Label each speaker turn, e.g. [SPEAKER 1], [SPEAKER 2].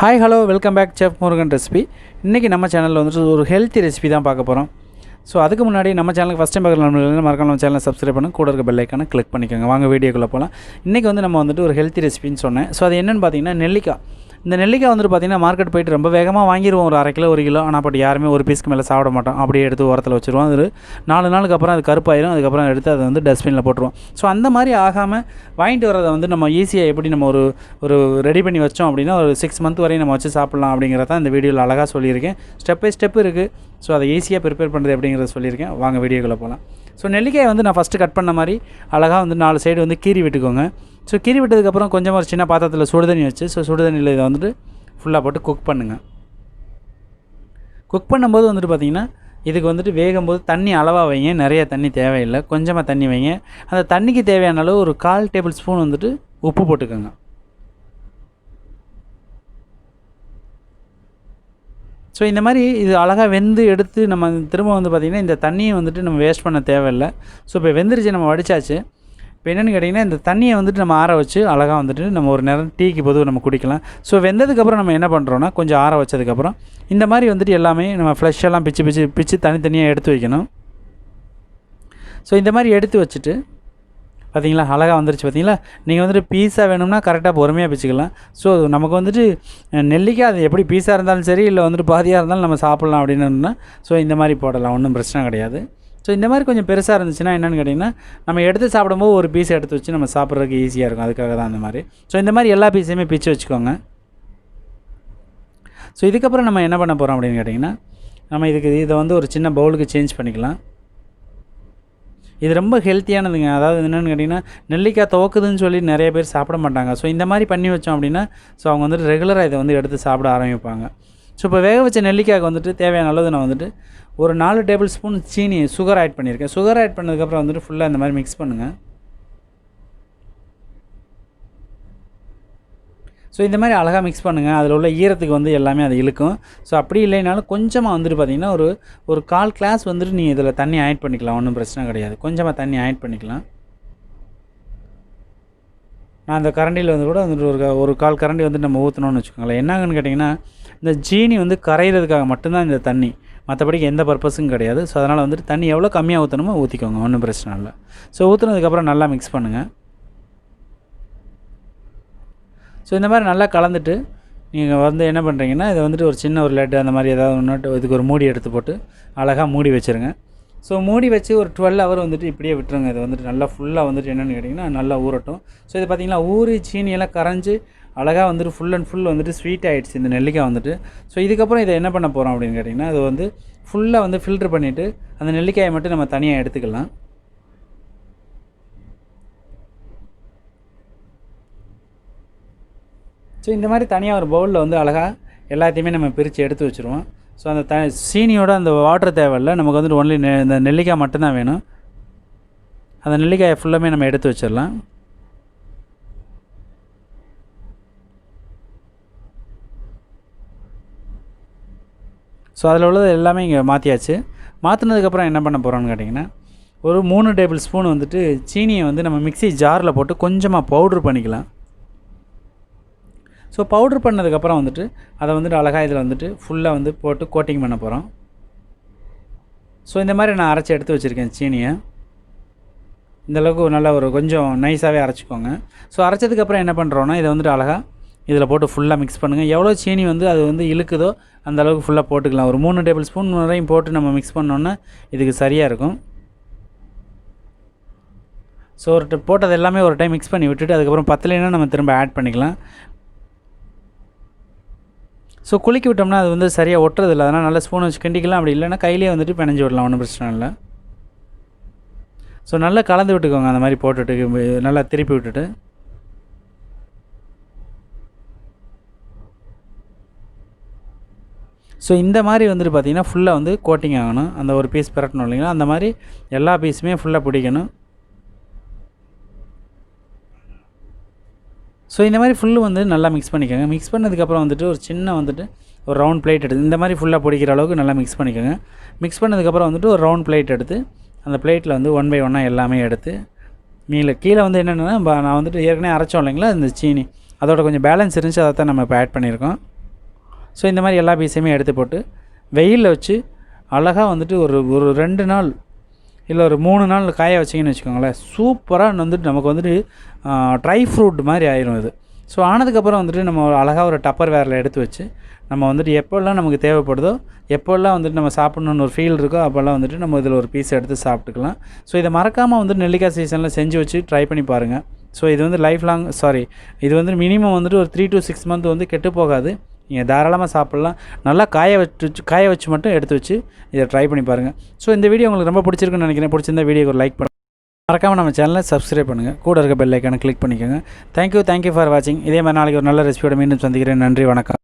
[SPEAKER 1] Hi hello welcome back செஃப்முருகன் recipe. இன்றைக்கி நம்ம சேனலில் வந்துட்டு ஒரு ஹெல்த்தி ரெசிபி தான் பார்க்க போகிறோம். ஸோ அதுக்கு முன்னாடி நம்ம சேனலுக்கு ஃபஸ்ட் டைம் பார்க்குற மறக்காம நம்ம சேனலை சப்ஸ்கிரைப் பண்ணி கூட இருக்க பெல் ஐக்கானை கிளிக் பண்ணிக்கோங்க. வாங்க வீடியோக்குள்ளே போகலாம். இன்றைக்கி வந்து நம்ம வந்துட்டு ஒரு ஹெல்த்தி ரெசிபின்னு சொன்னேன். ஸோ அது என்னென்னு பார்த்தீங்கன்னா நெல்லிக்காய். இந்த நெல்லிக்காய் வந்துட்டு பார்த்திங்கன்னா மார்க்கெட் போய்ட்டு ரொம்ப வேகமாக வாங்கிடுவோம், ஒரு அரை கிலோ 1 கிலோ. ஆனால் பட் யாருமே ஒரு பீஸ்க்கு மேலே சாப்பிட மாட்டோம். அப்படியே எடுத்து ஓரத்தில் வச்சுருவோம். அது 4 நாளுக்கு அப்புறம் அது கருப்பாயிரும். அதுக்கப்புறம் எடுத்து அதை வந்து டஸ்ட்பினில் போட்டுருவோம். ஸோ அந்த மாதிரி ஆகாமல் வாங்கிட்டு வரதை வந்து நம்ம ஈஸியாக எப்படி நம்ம ஒரு ரெடி பண்ணி வச்சோம் அப்படின்னா ஒரு 6 மந்த் வரையும் நம்ம வச்சு சாப்பிட்லாம் அப்படிங்கிறத இந்த வீடியோவில் அழகாக சொல்லியிருக்கேன். ஸ்டெப் பை ஸ்டெப் இருக்குது. ஸோ அதை ஈஸியாக ப்ரிப்பேர் பண்ணுறது அப்படிங்கிறத சொல்லியிருக்கேன். வாங்க வீடியோக்குள்ளே போகலாம். ஸோ நெல்லிக்காயை வந்து நான் ஃபஸ்ட்டு கட் பண்ண மாதிரி அழகாக வந்து 4 சைடு வந்து கீறி விட்டுக்கோங்க. ஸோ கீறி விட்டதுக்கப்புறம் கொஞ்சமாக ஒரு சின்ன பாத்திரத்தில் சுடுதண்ணி வச்சு சுடுதண்ணியில் இதை வந்துட்டு ஃபுல்லாக போட்டு குக் பண்ணுங்கள். குக் பண்ணும்போது வந்துட்டு பார்த்திங்கன்னா இதுக்கு வந்துட்டு வேகும்போது தண்ணி அளவாக வைங்க. நிறைய தண்ணி தேவையில்லை, கொஞ்சமாக தண்ணி வைங்க. அந்த தண்ணிக்கு தேவையான அளவு ஒரு 1/4 டேபிள் ஸ்பூன் வந்துட்டு உப்பு போட்டுக்கோங்க. ஸோ இந்த மாதிரி இது அழகாக வெந்து எடுத்து நம்ம திரும்ப வந்து பார்த்திங்கன்னா இந்த தண்ணியை வந்துட்டு நம்ம வேஸ்ட் பண்ண தேவையில்லை. ஸோ இப்போ வெந்துருச்சு, நம்ம வடித்தாச்சு. இப்போ என்னென்னு கேட்டிங்கன்னா இந்த தண்ணியை வந்துட்டு நம்ம ஆற வச்சு அழகாக வந்துட்டு நம்ம ஒரு நேரம் டீக்கு பொதுவாக நம்ம குடிக்கலாம். ஸோ வெந்ததுக்கப்புறம் நம்ம என்ன பண்ணுறோன்னா கொஞ்சம் ஆற வச்சதுக்கப்புறம் இந்த மாதிரி வந்துட்டு எல்லாமே நம்ம ஃப்ளஷ் எல்லாம் பிச்சு தனித்தனியாக எடுத்து வைக்கணும். ஸோ இந்த மாதிரி எடுத்து வச்சுட்டு பார்த்திங்களா அழகாக வந்துருச்சு. பார்த்திங்களா, நீங்கள் வந்துட்டு பீஸா வேணும்னா கரெக்டாக பொறுமையாக பிச்சுக்கலாம். ஸோ நமக்கு வந்துட்டு நெல்லிக்காய் அது எப்படி பீஸாக இருந்தாலும் சரி, இல்லை வந்துட்டு பாதியாக இருந்தாலும் நம்ம சாப்பிட்லாம் அப்படின்னா ஸோ இந்த மாதிரி போடலாம், ஒன்றும் பிரச்சனை கிடையாது. ஸோ இந்த மாதிரி கொஞ்சம் பெருசாக இருந்துச்சுன்னா என்னென்னு கேட்டிங்கன்னா நம்ம எடுத்து சாப்பிடும்போது ஒரு பீஸ் எடுத்து வச்சு நம்ம சாப்பிட்றதுக்கு ஈஸியாக இருக்கும். அதுக்காக தான் அந்த மாதிரி. ஸோ இந்த மாதிரி எல்லா பீஸையுமே பிச்சு வச்சுக்கோங்க. ஸோ இதுக்கப்புறம் நம்ம என்ன பண்ண போகிறோம் அப்படின்னு கேட்டிங்கன்னா நம்ம இதை வந்து ஒரு சின்ன பவுலுக்கு சேஞ்ச் பண்ணிக்கலாம். இது ரொம்ப ஹெல்த்தியானதுங்க. அதாவது என்னென்னு கேட்டிங்கன்னா நெல்லிக்காய் துவக்குதுன்னு சொல்லி நிறைய பேர் சாப்பிட மாட்டாங்க. ஸோ இந்த மாதிரி பண்ணி வச்சோம் அப்படின்னா ஸோ அவங்க வந்துட்டு ரெகுலராக இதை வந்து எடுத்து சாப்பிட ஆரம்பிப்பாங்க. ஸோ இப்போ வேக வச்ச நெல்லிக்காய்க்கு வந்துட்டு தேவையான அளவு நான் வந்துட்டு ஒரு 4 டேபிள் ஸ்பூன் சுகர் ஆட் பண்ணியிருக்கேன். சுகர் ஆட் பண்ணதுக்கப்புறம் வந்துட்டு ஃபுல்லாக இந்த மாதிரி மிக்ஸ் பண்ணுங்கள். ஸோ இந்த மாதிரி அழகாக மிக்ஸ் பண்ணுங்கள். அதில் உள்ள ஈரத்துக்கு வந்து எல்லாமே அது இழுக்கும். ஸோ அப்படி இல்லைனாலும் கொஞ்சமாக வந்துட்டு பார்த்திங்கன்னா ஒரு 1/4 கிளாஸ் வந்துட்டு நீங்கள் இதில் தண்ணி ஆட் பண்ணிக்கலாம், ஒன்றும் பிரச்சனை கிடையாது. கொஞ்சமாக தண்ணி ஆட் பண்ணிக்கலாம். நான் அந்த கரண்டியில் வந்து கூட வந்துட்டு ஒரு 1/4 கரண்டி வந்து நம்ம ஊற்றணும்னு வச்சுக்கோங்களேன். என்னங்கன்னு கேட்டிங்கன்னா இந்த ஜீனி வந்து கரையிறதுக்காக மட்டும்தான் இந்த தண்ணி, மற்றபடிக்கு எந்த பர்பஸும் கிடையாது. ஸோ அதனால் வந்துட்டு தண்ணி எவ்வளோ கம்மியாக ஊற்றணுமோ ஊற்றிக்கோங்க, ஒன்றும் பிரச்சனை இல்லை. ஸோ ஊற்றுனதுக்கப்புறம் நல்லா மிக்ஸ் பண்ணுங்கள். ஸோ இந்த மாதிரி நல்லா கலந்துட்டு நீங்கள் வந்து என்ன பண்ணுறீங்கன்னா இதை வந்துட்டு ஒரு சின்ன ஒரு லெட் அந்த மாதிரி ஏதாவது ஒன்று இதுக்கு ஒரு மூடி எடுத்து போட்டு அழகாக மூடி வச்சுருங்க. ஸோ மூடி வச்சு ஒரு 12 ஹவர் வந்துட்டு இப்படியே விட்டுருங்க. இது வந்துட்டு நல்லா ஃபுல்லாக வந்துட்டு என்னென்னு கேட்டிங்கன்னா நல்லா ஊறட்டும். ஸோ இது பார்த்திங்கன்னா ஊறி சீனியெல்லாம் கரைஞ்சி அழகாக வந்துட்டு ஃபுல் அண்ட் ஃபுல் வந்துட்டு ஸ்வீட் ஆகிடுச்சு இந்த நெல்லிக்காய் வந்துட்டு. ஸோ இதுக்கப்புறம் இதை என்ன பண்ண போகிறோம் அப்படின்னு கேட்டிங்கன்னா அது வந்து ஃபுல்லாக வந்து ஃபில்ட்ரு பண்ணிவிட்டு அந்த நெல்லிக்காயை மட்டும் நம்ம தனியாக எடுத்துக்கலாம். ஸோ இந்த மாதிரி தனியாக ஒரு பவுலில் வந்து அழகாக எல்லாத்தையுமே நம்ம பிரித்து எடுத்து வச்சுருவோம். ஸோ அந்த சீனியோட அந்த வாட்டர் தேவையில்லை, நமக்கு வந்துட்டு ஒன்லி இந்த நெல்லிக்காய் மட்டும்தான் வேணும். அந்த நெல்லிக்காயை ஃபுல்லாமே நம்ம எடுத்து வச்சிடலாம். ஸோ அதில் உள்ளது எல்லாமே இங்கே மாற்றியாச்சு. மாற்றினதுக்கப்புறம் என்ன பண்ண போகிறோம்னு கேட்டிங்கன்னா ஒரு 3 டேபிள் ஸ்பூன் வந்துட்டு சீனியை வந்து நம்ம மிக்ஸி ஜாரில் போட்டு கொஞ்சமாக பவுட்ரு பண்ணிக்கலாம். ஸோ பவுட்ரு பண்ணதுக்கப்புறம் வந்துட்டு அதை வந்துட்டு அழகாக இதில் வந்துட்டு ஃபுல்லாக வந்து போட்டு கோட்டிங் பண்ண போகிறோம். ஸோ இந்த மாதிரி நான் அரைச்சி எடுத்து வச்சுருக்கேன் சீனியை. இந்தளவுக்கு நல்லா ஒரு கொஞ்சம் நைஸாகவே அரைச்சிக்கோங்க. ஸோ அரைச்சதுக்கப்புறம் என்ன பண்ணுறோன்னா இதை வந்துட்டு அழகாக இதில் போட்டு ஃபுல்லாக மிக்ஸ் பண்ணுங்கள். எவ்வளோ சீனி வந்து அது வந்து இழுக்குதோ அந்த அளவுக்கு ஃபுல்லாக போட்டுக்கலாம். ஒரு 3 டேபிள் ஸ்பூன் வரையும் போட்டு நம்ம மிக்ஸ் பண்ணோன்னா இதுக்கு சரியாக இருக்கும். ஸோ போட்டது எல்லாமே ஒரு டைம் மிக்ஸ் பண்ணி விட்டுட்டு அதுக்கப்புறம் பத்தலைன்னா நம்ம திரும்ப ஆட் பண்ணிக்கலாம். ஸோ குலுக்கி விட்டோம்னா அது வந்து சரியாக ஒட்டுறதில்லை. அதனால் நல்லா ஸ்பூன் வச்சு கிண்டிக்கலாம். அப்படி இல்லைன்னா கையிலே வந்துட்டு பிணைஞ்சி விடலாம், ஒன்றும் பிரச்சனை இல்லை. ஸோ நல்லா கலந்து விட்டுக்கோங்க. அந்த மாதிரி போட்டுட்டு நல்லா திருப்பி விட்டுட்டு ஸோ இந்த மாதிரி வந்துட்டு பார்த்திங்கன்னா ஃபுல்லாக வந்து கோட்டிங் ஆகணும். அந்த ஒரு பீஸ் பிரட்டணும் இல்லைங்களா, அந்த மாதிரி எல்லா பீஸுமே ஃபுல்லாக பிடிக்கணும். ஸோ இந்த மாதிரி ஃபுல்லு வந்து நல்லா மிக்ஸ் பண்ணிக்கோங்க. மிக்ஸ் பண்ணதுக்கப்புறம் வந்துட்டு ஒரு சின்ன வந்துட்டு ஒரு ரவுண்ட் பிளேட் எடுத்து இந்த மாதிரி ஃபுல்லாக பிடிக்கிற அளவுக்கு நல்லா மிக்ஸ் பண்ணிக்கோங்க. மிக்ஸ் பண்ணதுக்கப்புறம் வந்துட்டு ஒரு ரவுண்ட் பிளேட் எடுத்து அந்த பிளேட்டில் வந்து 1 பை 1 எல்லாமே எடுத்து கீழே வந்து என்னென்னா நான் வந்துட்டு ஏற்கனவே அரைச்சோம் இல்லைங்களா இந்த சீனி, அதோட கொஞ்சம் பேலன்ஸ் இருந்துச்சு, அதை தான் நம்ம இப்போ ஆட் பண்ணியிருக்கோம். ஸோ இந்த மாதிரி எல்லா பீஸையுமே எடுத்து போட்டு வெயிலில் வச்சு அழகாக வந்துட்டு ஒரு ஒரு 2 நாள் இல்லை ஒரு 3 நாள் காய வச்சிங்கன்னு வச்சுக்கோங்களேன், சூப்பராக வந்துட்டு நமக்கு வந்துட்டு ட்ரை ஃப்ரூட் மாதிரி ஆயிரும் இது. ஸோ ஆனதுக்கப்புறம் வந்துட்டு நம்ம அழகாக ஒரு டப்பர் வேரில் எடுத்து வச்சு நம்ம வந்துட்டு எப்போல்லாம் நமக்கு தேவைப்படுதோ, எப்போல்லாம் வந்துட்டு நம்ம சாப்பிட்ணுன்னு ஒரு ஃபீல் இருக்கோ அப்போல்லாம் வந்துட்டு நம்ம இதில் ஒரு பீஸ் எடுத்து சாப்பிட்டுக்கலாம். ஸோ இதை மறக்காமல் வந்துட்டு நெல்லிக்காய் சீசனில் செஞ்சு வச்சு ட்ரை பண்ணி பாருங்கள். ஸோ இது வந்து இது வந்து மினிமம் வந்துட்டு ஒரு 3 to 6 மந்த் வந்து கெட்டு போகாது. நீங்கள் தாராளமாக சாப்பிட்லாம். நல்லா காய வச்சு மட்டும் எடுத்து வச்சு இதை ட்ரை பண்ணி பாருங்கள். ஸோ இந்த வீடியோ உங்களுக்கு ரொம்ப பிடிச்சிருக்குன்னு நினைக்கிறேன். பிடிச்சிருந்தா வீடியோக்கு ஒரு லைக் பண்ணுங்கள். மறக்காமல் நம்ம சேனலை சப்ஸ்கிரைப் பண்ணுங்கள். கூட இருக்க பெல் ஐக்கானை கிளிக் பண்ணிக்கோங்க. தேங்க்யூ ஃபார் வாட்சிங். இதே மாதிரி நாளைக்கு ஒரு நல்ல ரெசிபியோட மீண்டும் சந்திக்கிறேன். நன்றி, வணக்கம்.